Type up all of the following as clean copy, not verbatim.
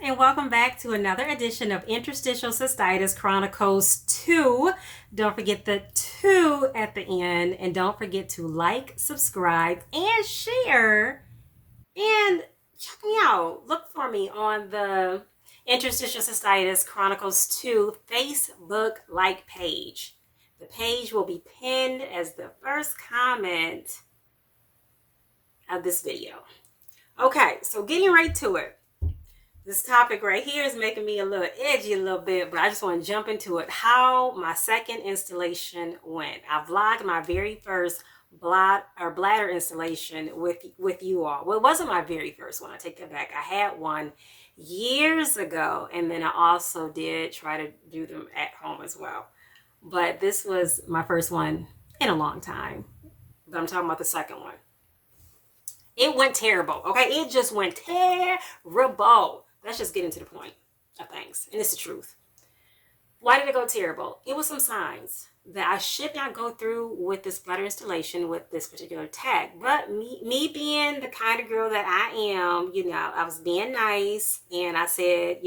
and welcome back to another edition of Interstitial Cystitis Chronicles 2. Don't forget the 2 at the end, and don't forget to like, subscribe, and share. And check me out. Look for me on the Interstitial Cystitis Chronicles 2 Facebook like page. The page will be pinned as the first comment of this video. Okay, so getting right to it. This topic right here is making me a little edgy a little bit, but I just want to jump into it. How my second installation went. I vlogged my very first bladder installation with you all. Well, it wasn't my very first one. I take that back. I had one years ago, and then I also did try to do them at home as well. But this was my first one in a long time. But I'm talking about the second one. It went terrible, okay? It just went terrible. Let's just get into the point of things. And it's the truth. Why did it go terrible? It was some signs that I should not go through with this bladder installation with this particular tech. But me being the kind of girl that I am, I was being nice. And I said,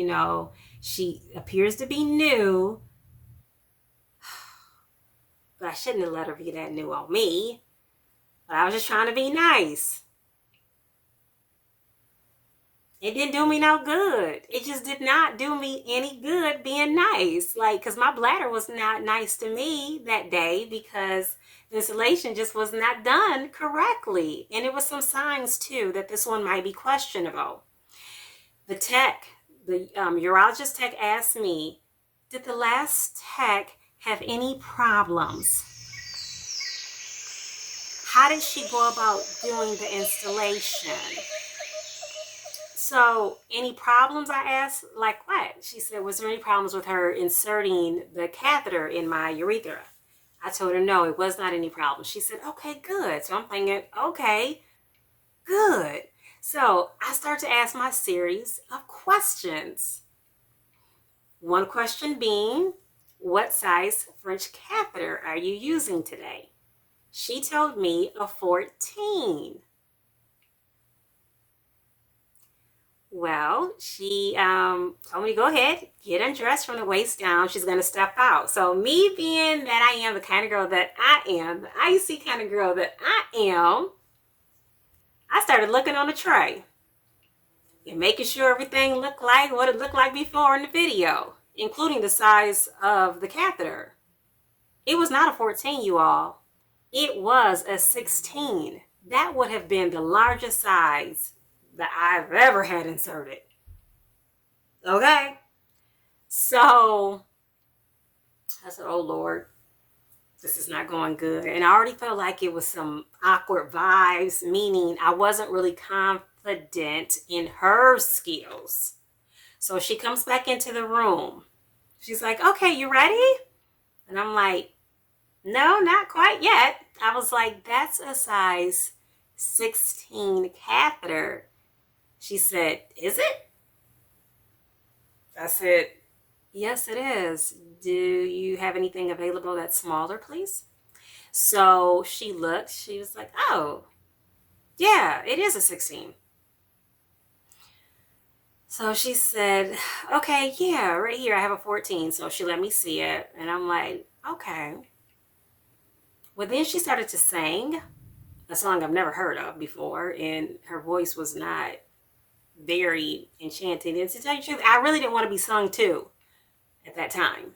she appears to be new. But I shouldn't have let her be that new on me. But I was just trying to be nice. It didn't do me no good. It just did not do me any good being nice. Because my bladder was not nice to me that day because the installation just was not done correctly. And it was some signs, too, that this one might be questionable. The urologist tech asked me, did the last tech have any problems? How did she go about doing the installation? So, any problems, I asked? Like what? She said, was there any problems with her inserting the catheter in my urethra? I told her, no, it was not any problem. She said, okay, good. So I'm thinking, okay, good. So I start to ask my series of questions. One question being, what size French catheter are you using today? She told me a 14. Well, she told me to go ahead, get undressed from the waist down. She's going to step out. So me being that I am the kind of girl that I am, the icy kind of girl that I am, I started looking on the tray and making sure everything looked like what it looked like before in the video, including the size of the catheter. It was not a 14, you all. It was a 16. That would have been the largest size that I've ever had inserted. Okay? So I said, oh Lord, this is not going good. And I already felt like it was some awkward vibes, meaning I wasn't really confident in her skills. So she comes back into the room. She's like, okay, you ready? And I'm like, no, not quite yet. I was like, that's a size 16 catheter. She said, is it? I said, yes, it is. Do you have anything available that's smaller, please? So she looked. She was like, oh, yeah, it is a 16. So she said, okay, yeah, right here, I have a 14. So she let me see it. And I'm like, okay. Well, then she started to sing a song I've never heard of before. And her voice was not very enchanting. And to tell you the truth, I really didn't want to be sung to at that time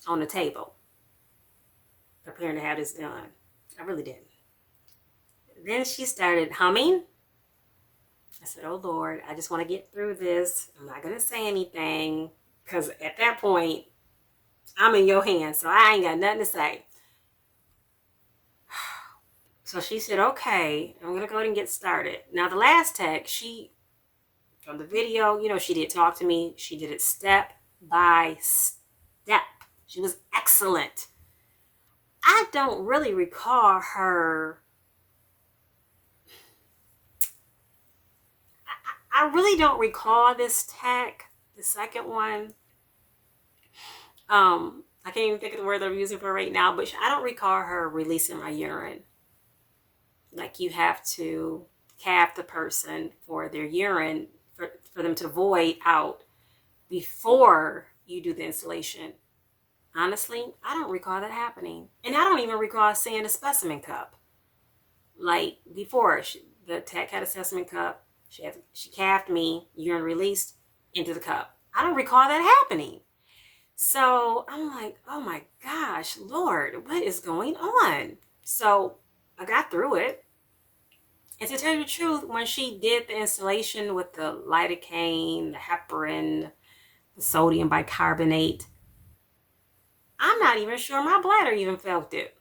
on the table, preparing to have this done. I really didn't. Then she started humming. I said, oh Lord, I just want to get through this. I'm not going to say anything because at that point, I'm in your hands, so I ain't got nothing to say. So she said, okay, I'm going to go ahead and get started. Now, the last tech, from the video, she did talk to me. She did it step by step. She was excellent. I don't really recall her. I really don't recall this tech, the second one. I can't even think of the word I'm using for right now, but I don't recall her releasing my urine. Like you have to calf the person for their urine for for them to void out before you do the installation. Honestly, I don't recall that happening. And I don't even recall seeing a specimen cup. Like before, the tech had a specimen cup. She calved me, urine released into the cup. I don't recall that happening. So I'm like, oh my gosh, Lord, what is going on? So I got through it. And to tell you the truth, when she did the installation with the lidocaine, the heparin, the sodium bicarbonate, I'm not even sure my bladder even felt it.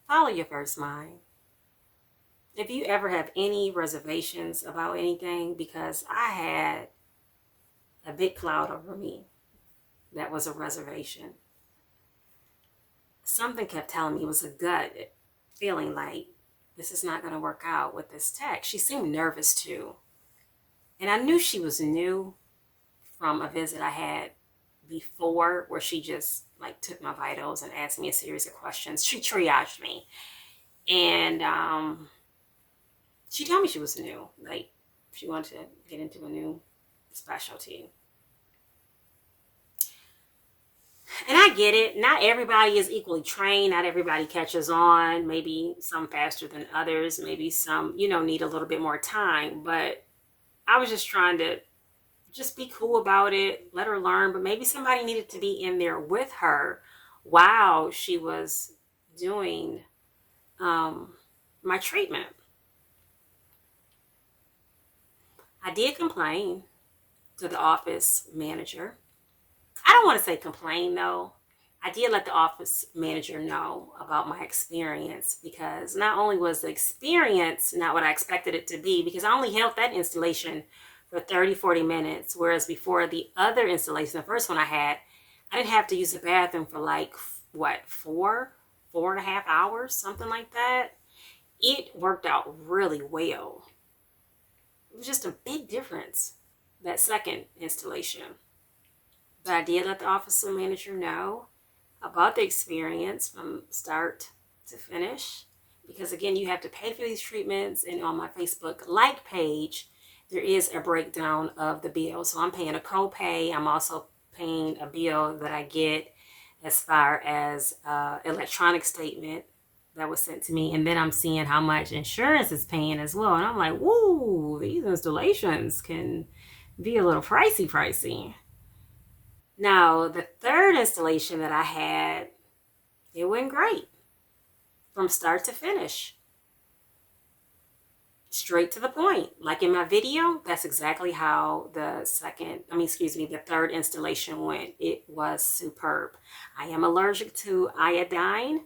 Follow your first mind. If you ever have any reservations about anything, because I had a big cloud over me that was a reservation. Something kept telling me, it was a gut feeling like this is not going to work out with this tech. She seemed nervous too. And I knew she was new from a visit I had before, where she just like took my vitals and asked me a series of questions. She triaged me. And she told me she was new. Like, she wanted to get into a new specialty. And I get it. Not everybody is equally trained. Not everybody catches on. Maybe some faster than others. Maybe some, need a little bit more time. But I was just trying to just be cool about it. Let her learn. But maybe somebody needed to be in there with her while she was doing my treatment. I did complain to the office manager. I don't want to say complain though. I did let the office manager know about my experience, because not only was the experience not what I expected it to be, because I only held that installation for 30-40 minutes, whereas before the other installation, the first one I didn't have to use the bathroom for like, 4.5 hours, something like that. It worked out really well. It was just a big difference, that second installation. But I did let the officer manager know about the experience from start to finish. Because again, you have to pay for these treatments. And on my Facebook like page, there is a breakdown of the bill. So I'm paying a copay. I'm also paying a bill that I get as far as electronic statement that was sent to me. And then I'm seeing how much insurance is paying as well. And I'm like, woo, these installations can be a little pricey. Now, the third installation that I had, it went great from start to finish. Straight to the point. Like in my video, that's exactly how the third installation went. It was superb. I am allergic to iodine,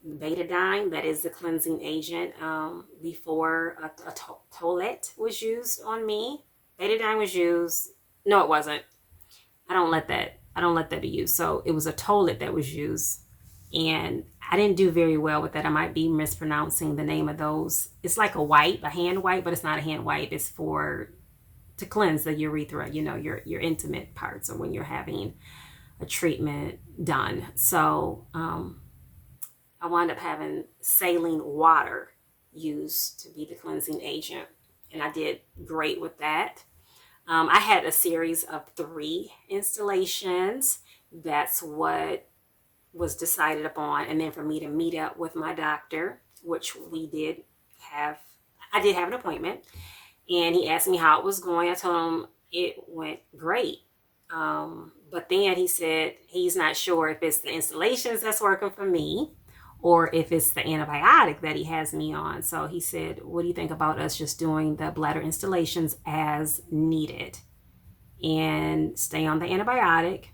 betadine, that is the cleansing agent. Before a toilet was used on me, betadine was used. No, it wasn't. I don't let that be used. So it was a toilet that was used, and I didn't do very well with that. I might be mispronouncing the name of those. It's like a wipe, a hand wipe, but it's not a hand wipe. It's to cleanse the urethra, your intimate parts, or when you're having a treatment done. So I wound up having saline water used to be the cleansing agent, and I did great with that. I had a series of 3 installations. That's what was decided upon. And then for me to meet up with my doctor, which I did have an appointment, and he asked me how it was going. I told him it went great. But then he said he's not sure if it's the installations that's working for me or if it's the antibiotic that he has me on. So he said, what do you think about us just doing the bladder instillations as needed and stay on the antibiotic?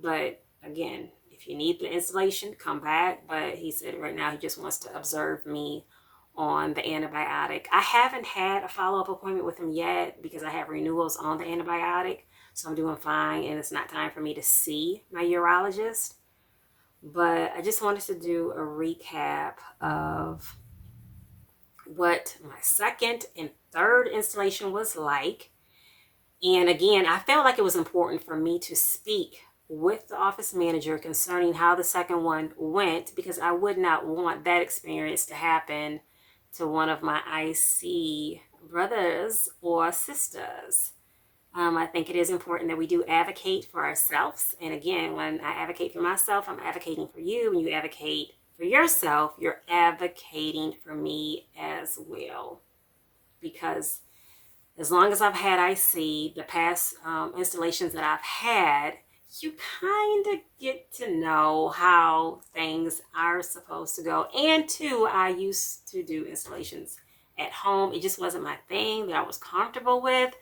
But again, if you need the installation, come back. But he said right now he just wants to observe me on the antibiotic. I haven't had a follow-up appointment with him yet because I have renewals on the antibiotic. So I'm doing fine, and it's not time for me to see my urologist. But I just wanted to do a recap of what my second and third installation was like. And again, I felt like it was important for me to speak with the office manager concerning how the second one went, because I would not want that experience to happen to one of my IC brothers or sisters. I think it is important that we do advocate for ourselves. And again, when I advocate for myself, I'm advocating for you. When you advocate for yourself, you're advocating for me as well. Because as long as I've had IC, the past installations that I've had, you kind of get to know how things are supposed to go. And too, I used to do installations at home. It just wasn't my thing that I was comfortable with.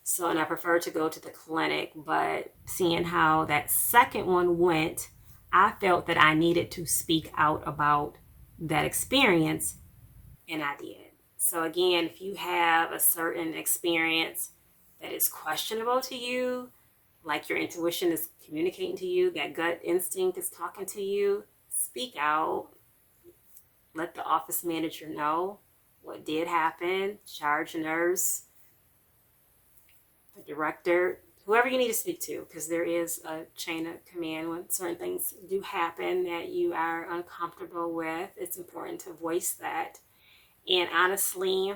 So, and I prefer to go to the clinic, but seeing how that second one went, I felt that I needed to speak out about that experience, and I did. So again, if you have a certain experience that is questionable to you, like your intuition is communicating to you, that gut instinct is talking to you, speak out. Let the office manager know what did happen, charge nurse, the director, whoever you need to speak to, because there is a chain of command when certain things do happen that you are uncomfortable with. It's important to voice that. And honestly,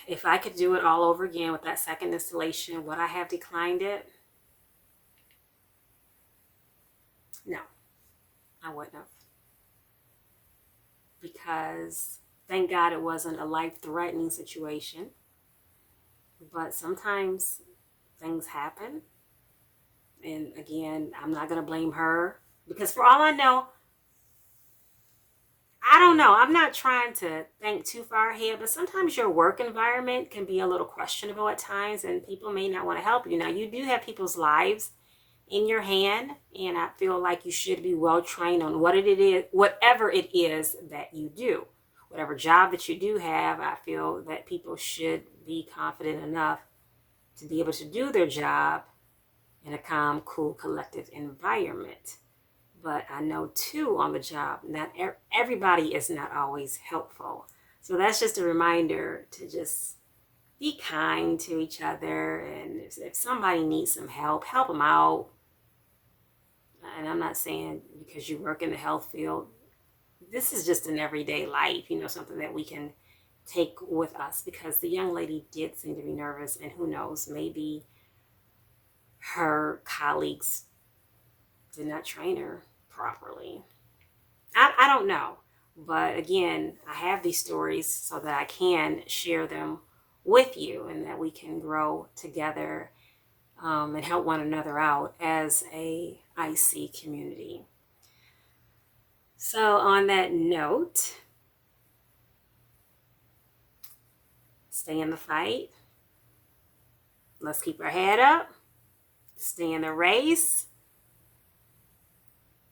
if I could do it all over again with that second installation, would I have declined it? No, I wouldn't have. Because thank God it wasn't a life-threatening situation. But sometimes things happen. And again, I'm not going to blame her. Because for all I know, I don't know. I'm not trying to think too far ahead, but sometimes your work environment can be a little questionable at times and people may not want to help you. Now, you do have people's lives in your hand, and I feel like you should be well trained on what it is, whatever it is that you do. Whatever job that you do have, I feel that people should be confident enough to be able to do their job in a calm, cool, collective environment. But I know too on the job, not everybody is not always helpful. So that's just a reminder to just be kind to each other. And if somebody needs some help, help them out. And I'm not saying because you work in the health field, this is just an everyday life, something that we can take with us, because the young lady did seem to be nervous, and who knows, maybe her colleagues did not train her properly. I don't know. But again, I have these stories so that I can share them with you and that we can grow together and help one another out as a IC community. So on that note, stay in the fight. Let's keep our head up. Stay in the race.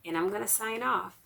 And I'm going to sign off.